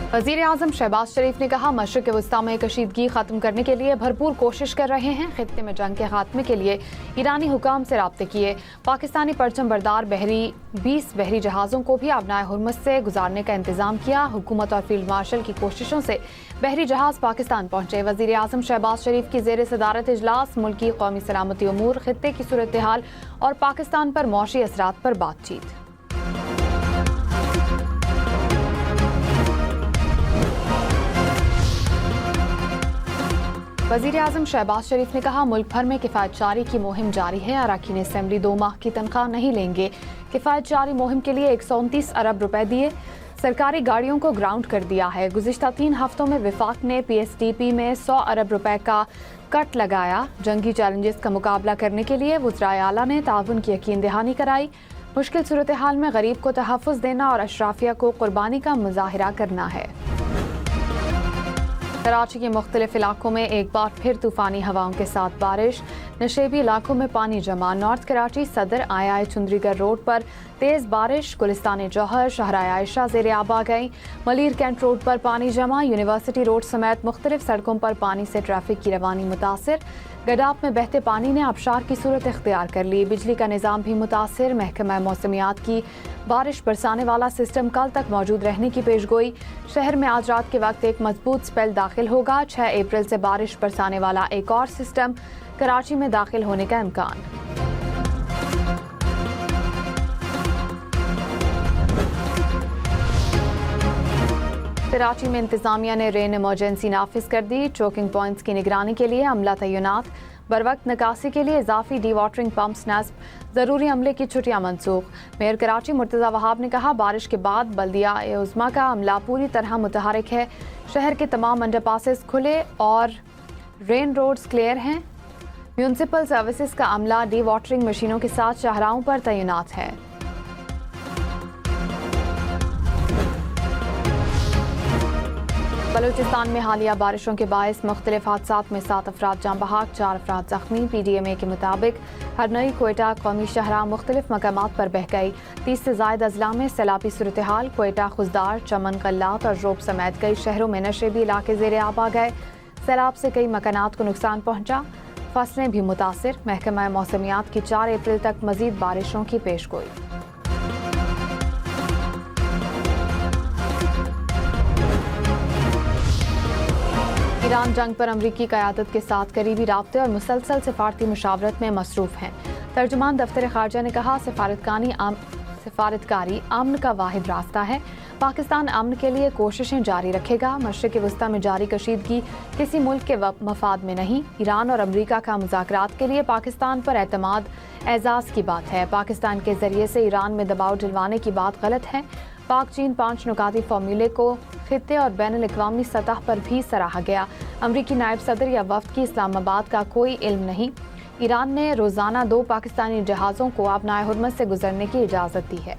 वज़ीर आज़म शहबाज शरीफ ने कहा, मशरिक़ वस्ता में कशीदगी ख़त्म करने के लिए भरपूर कोशिश कर रहे हैं। खित्ते में जंग के खात्मे के लिए ईरानी हुकाम से राब्ते किए। पाकिस्तानी परचम बरदार 20 बहरी जहाज़ों को भी आबनाए हुर्मुज़ से गुजारने का इंतज़ाम किया। हुकूमत और फील्ड मार्शल की कोशिशों से बहरी जहाज़ पाकिस्तान पहुंचे। वज़ीर आज़म शहबाज शरीफ की ज़ेर सदारत इजलास मुल्क की कौमी सलामती उमूर, खित्ते की सूरत हाल और पाकिस्तान पर मौशी असरात पर बातचीत। वज़ीर आज़म शहबाज शरीफ ने कहा, मुल्क भर में किफ़ायत जारी की मुहिम जारी है। अरकान असेंबली 2 माह की तनख्वाह नहीं लेंगे। किफ़ायत जारी मुहिम के लिए 129 अरब रुपए दिए। सरकारी गाड़ियों को ग्राउंड कर दिया है। गुज़िश्ता 3 हफ्तों में विफाक ने PSDP में 100 अरब रुपए का कट लगाया। जंगी चैलेंजेस का मुकाबला करने के लिए वज़राए आला ने ताउन की यकीन दहानी कराई। मुश्किल सूरत हाल में गरीब को तहफ़्फ़ुज़ देना और अशराफिया को कुर्बानी का मुज़ाहिरा करना है। कराची के मुख्तलिफ इलाकों में एक बार फिर तूफानी हवाओं के साथ बारिश। नशेबी इलाकों में पानी जमा। नॉर्थ कराची सदर आया चुंदरीगढ़ रोड पर तेज़ बारिश। गुलिस्तान जौहर शहराय आयशा ज़ेरे आब आ गई। मलीर कैंट रोड पर पानी जमा। यूनिवर्सिटी रोड समेत मुख्तलिफ सड़कों पर पानी से ट्रैफिक की रवानी मुतासिर। गडाप में बहते पानी ने आबशार की सूरत इख्तियार कर ली। बिजली का निज़ाम भी मुतासिर। महकमा मौसमियात की बारिश बरसाने वाला सिस्टम कल तक मौजूद रहने की पेशगोई। शहर में आज रात के वक्त एक मजबूत स्पेल दाखिल होगा। 6 अप्रैल से बारिश बरसाने वाला एक और सिस्टम कराची में दाखिल होने का इम्कान। कराची में इंतजामिया ने रेन इमरजेंसी नाफिज कर दी। चोकिंग पॉइंट्स की निगरानी के लिए अमला तैनात। बरवक्त निकासी के लिए इजाफी डी वाटरिंग पंप्स नस्ब। ज़रूरी अमले की छुट्टियां मनसूख। मेयर कराची मुर्तज़ा वहाब ने कहा, बारिश के बाद बल्दिया उज़्मा का अमला पूरी तरह मुतहरिक है। शहर के तमाम अंडरपासेस खुले और रेन रोड्स क्लियर हैं। म्यूनसिपल सर्विसेज का अमला डी वाटरिंग मशीनों के साथ शाहराहों पर तैनात है। बलूचिस्तान में हालिया बारिशों के बायस मुख्तलिफ हादसात में 7 अफराद जाँ बहक, 4 अफराद जख्मी। PDMA के मुताबिक हरनई, क्वेटा कौमी शहरा मुख्तलिफ मकामात पर बह गई। 30 से ज़ायद अजला में सैलाबी सूरत हाल। क्वेटा, खुजदार, चमन, कल्लात और रोब समेत कई शहरों में नशेबी इलाके ज़ेरे आब आ गए। सैलाब से कई मकानात को नुकसान पहुंचा। फसलें भी मुतासिर। महकमा मौसमियात की 4 अप्रैल तक मजीद बारिशों की पेशगोई। ईरान जंग पर अमरीकी क़यादत के साथ करीबी राब्ते और मुसलसल सिफारती मुशावरत में मसरूफ़ हैं। तर्जुमान दफ्तर ख़ारजा ने कहा, सिफारतकारी अमन का वाहिद रास्ता है। पाकिस्तान अमन के लिए कोशिशें जारी रखेगा। मशरिक़ वस्ता में जारी कशीदगी किसी मुल्क के मफाद में नहीं। ईरान और अमरीका का मुज़ाकरात के लिए पाकिस्तान पर एतमाद एजाज़ की बात है। पाकिस्तान के ज़रिए से ईरान में दबाव डलवाने की बात गलत है। पाक चीन 5 नुकाती फार्मूले को खित्ते और बैनुल अक़वामी सतह पर भी सराहा गया। अमरीकी नायब सदर या वफ़द की इस्लामाबाद का कोई इल्म नहीं। ईरान ने रोज़ाना 2 पाकिस्तानी जहाज़ों को आबनाए हुर्मुज़ से गुजरने की इजाज़त दी है।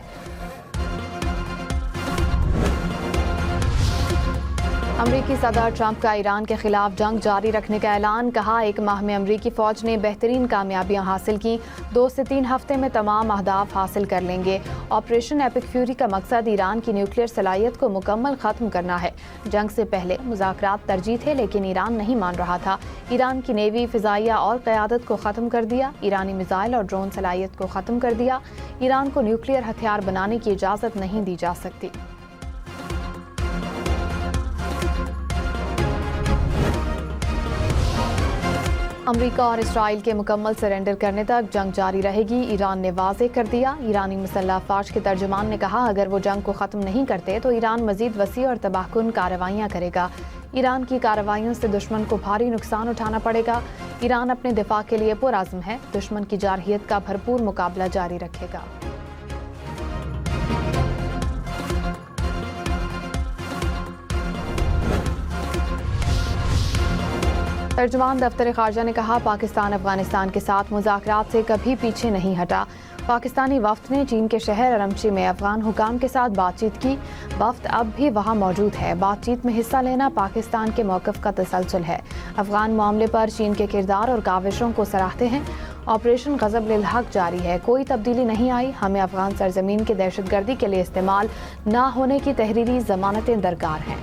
अमरीकी सदर ट्रंप का ईरान के खिलाफ जंग जारी रखने का ऐलान। कहा, 1 माह में अमरीकी फ़ौज ने बेहतरीन कामयाबियां हासिल की। 2 से 3 हफ्ते में तमाम अहदाफ हासिल कर लेंगे। ऑपरेशन एपिक फ्यूरी का मकसद ईरान की न्यूक्लियर सलाहियत को मुकम्मल ख़त्म करना है। जंग से पहले मुज़ाकरात तरजीह थे, लेकिन ईरान नहीं मान रहा था। ईरान की नेवी, फ़िज़ाइया और क़यादत को ख़त्म कर दिया। ईरानी मिसाइल और ड्रोन सलाहियत को ख़त्म कर दिया। ईरान को न्यूक्लियर हथियार बनाने की इजाज़त नहीं दी जा सकती। अमरीका और इसराइल के मुकम्मल सरेंडर करने तक जंग जारी रहेगी। ईरान ने वाज़ेह कर दिया। ईरानी मुसल्लह अफ़वाज के तर्जुमान ने कहा, अगर वो जंग को ख़त्म नहीं करते तो ईरान मज़ीद वसी और तबाहकुन कार्रवाइयाँ करेगा। ईरान की कार्रवाइयों से दुश्मन को भारी नुकसान उठाना पड़ेगा। ईरान अपने दिफा के लिए पुरअज़्म है। दुश्मन की जारहियत का भरपूर मुकाबला जारी रखेगा। तर्जुमान दफ्तर ख़ारजा ने कहा, पाकिस्तान अफगानिस्तान के साथ मुज़ाकरात से कभी पीछे नहीं हटा। पाकिस्तानी वफ़द ने चीन के शहर अरमची में अफगान हुकाम के साथ बातचीत की। वफ़द अब भी वहाँ मौजूद है। बातचीत में हिस्सा लेना पाकिस्तान के मौक़िफ़ का तसलसल है। अफगान मामले पर चीन के किरदार और काविशों को सराहते हैं। ऑपरेशन ग़ज़ब लिल हक़ जारी है। कोई तब्दीली नहीं आई। हमें अफगान सरजमीन के दहशतगर्दी के लिए इस्तेमाल न होने की तहरीरी ज़मानतें दरकार हैं।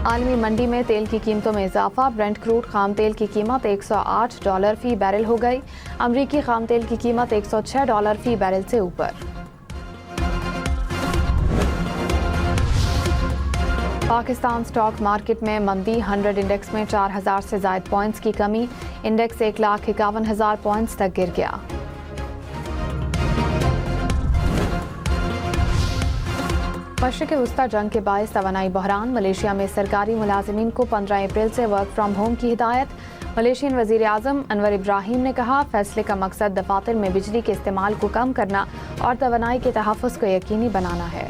عالمی منڈی میں تیل کی قیمتوں میں اضافہ، برنٹ کروڈ خام تیل کی قیمت $108 فی بیرل ہو گئی، امریکی خام تیل کی قیمت $106 فی بیرل سے اوپر۔ پاکستان سٹاک مارکیٹ میں مندی، 100 انڈیکس میں 4000 سے زائد پوائنٹس کی کمی، انڈیکس 1,51,000 پوائنٹس تک گر گیا۔ مشرق وسطی جنگ کے باعث توانائی بحران، ملیشیا میں سرکاری ملازمین کو 15 اپریل سے ورک فرام ہوم کی ہدایت۔ ملیشین وزیر اعظم انور ابراہیم نے کہا، فیصلے کا مقصد دفاتر میں بجلی کے استعمال کو کم کرنا اور توانائی کے تحفظ کو یقینی بنانا ہے۔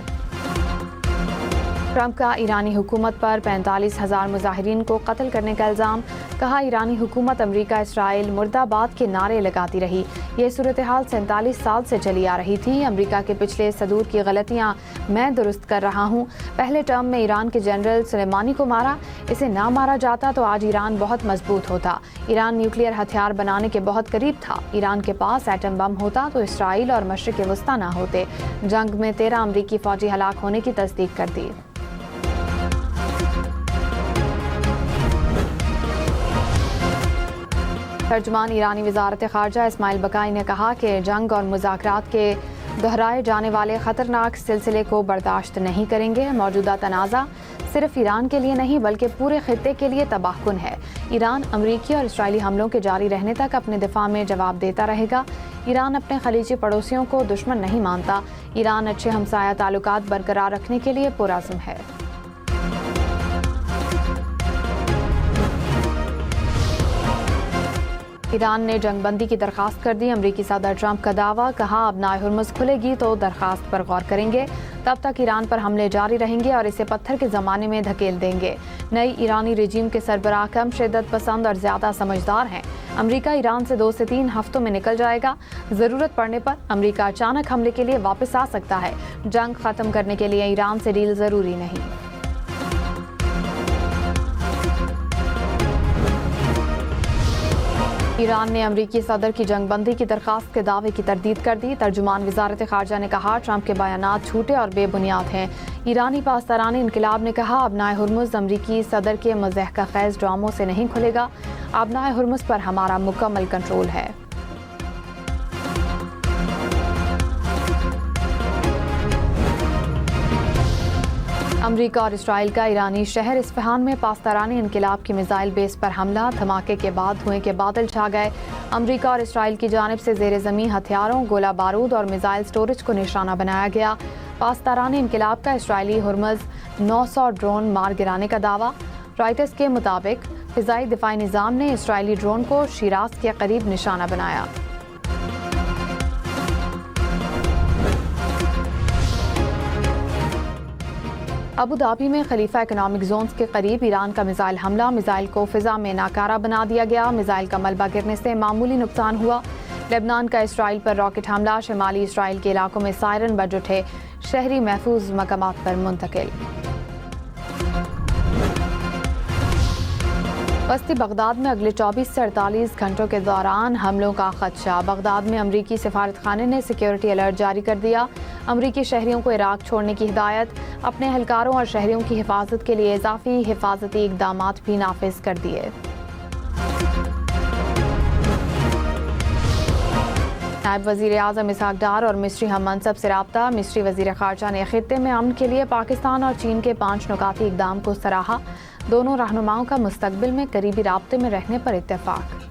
ٹرمپ کا ایرانی حکومت پر 45,000 مظاہرین کو قتل کرنے کا الزام، کہا ایرانی حکومت امریکہ اسرائیل مرد آباد کے نعرے لگاتی رہی، یہ صورتحال 47 سال سے چلی آ رہی تھی، امریکہ کے پچھلے صدور کی غلطیاں میں درست کر رہا ہوں، پہلے ٹرم میں ایران کے جنرل سلیمانی کو مارا، اسے نہ مارا جاتا تو آج ایران بہت مضبوط ہوتا، ایران نیوکلیئر ہتھیار بنانے کے بہت قریب تھا، ایران کے پاس ایٹم بم ہوتا تو اسرائیل اور مشرق وسطی نہ ہوتے۔ جنگ میں 13 امریکی فوجی ہلاک ہونے کی تصدیق کر دی۔ ترجمان ایرانی وزارت خارجہ اسماعیل بقائی نے کہا کہ جنگ اور مذاکرات کے دہرائے جانے والے خطرناک سلسلے کو برداشت نہیں کریں گے، موجودہ تنازع صرف ایران کے لیے نہیں بلکہ پورے خطے کے لیے تباہ کن ہے، ایران امریکی اور اسرائیلی حملوں کے جاری رہنے تک اپنے دفاع میں جواب دیتا رہے گا، ایران اپنے خلیجی پڑوسیوں کو دشمن نہیں مانتا، ایران اچھے ہمسایہ تعلقات برقرار رکھنے کے لیے پرعزم ہے۔ ایران نے جنگ بندی کی درخواست کر دی، امریکی صدر ٹرمپ کا دعویٰ، کہا ابنائے ہرمز کھلے گی تو درخواست پر غور کریں گے، تب تک ایران پر حملے جاری رہیں گے اور اسے پتھر کے زمانے میں دھکیل دیں گے۔ نئی ایرانی رجیم کے سربراہ کم شدت پسند اور زیادہ سمجھدار ہیں، امریکہ ایران سے 2 سے 3 ہفتوں میں نکل جائے گا، ضرورت پڑنے پر امریکہ اچانک حملے کے لیے واپس آ سکتا ہے، جنگ ختم کرنے کے لیے ایران سے ڈیل ضروری نہیں۔ ایران نے امریکی صدر کی جنگ بندی کی درخواست کے دعوے کی تردید کر دی، ترجمان وزارت خارجہ نے کہا ٹرمپ کے بیانات جھوٹے اور بے بنیاد ہیں، ایرانی پاسداران انقلاب نے کہا ابنائے ہرمز امریکی صدر کے مضحکہ خیز ڈراموں سے نہیں کھلے گا، ابنائے ہرمز پر ہمارا مکمل کنٹرول ہے۔ امریکہ اور اسرائیل کا ایرانی شہر اصفہان میں پاسداران انقلاب کی میزائل بیس پر حملہ، دھماکے کے بعد دھوئیں کے بادل چھا گئے، امریکہ اور اسرائیل کی جانب سے زیر زمین ہتھیاروں، گولہ بارود اور میزائل سٹوریج کو نشانہ بنایا گیا، پاسداران انقلاب کا اسرائیلی ہرمز 900 ڈرون مار گرانے کا دعویٰ، رائٹرز کے مطابق فضائی دفاعی نظام نے اسرائیلی ڈرون کو شیراز کے قریب نشانہ بنایا۔ ابوظہبی میں خلیفہ اکنامک زونز کے قریب ایران کا میزائل حملہ، میزائل کو فضا میں ناکارہ بنا دیا گیا، میزائل کا ملبہ گرنے سے معمولی نقصان ہوا، لبنان کا اسرائیل پر راکٹ حملہ، شمالی اسرائیل کے علاقوں میں سائرن بج اٹھے، شہری محفوظ مقامات پر منتقل۔ وسطی بغداد میں اگلے 24 سے 48 گھنٹوں کے دوران حملوں کا خدشہ، بغداد میں امریکی سفارت خانے نے سیکیورٹی الرٹ جاری کر دیا، امریکی شہریوں کو عراق چھوڑنے کی ہدایت، اپنے اہلکاروں اور شہریوں کی حفاظت کے لیے اضافی حفاظتی اقدامات بھی نافذ کر دیے۔ نائب وزیر اعظم اسحاق ڈار اور مصری ہم منصب سے رابطہ، مصری وزیر خارجہ نے خطے میں امن کے لیے پاکستان اور چین کے 5 نکاتی اقدام کو سراہا، دونوں رہنماؤں کا مستقبل میں قریبی رابطے میں رہنے پر اتفاق۔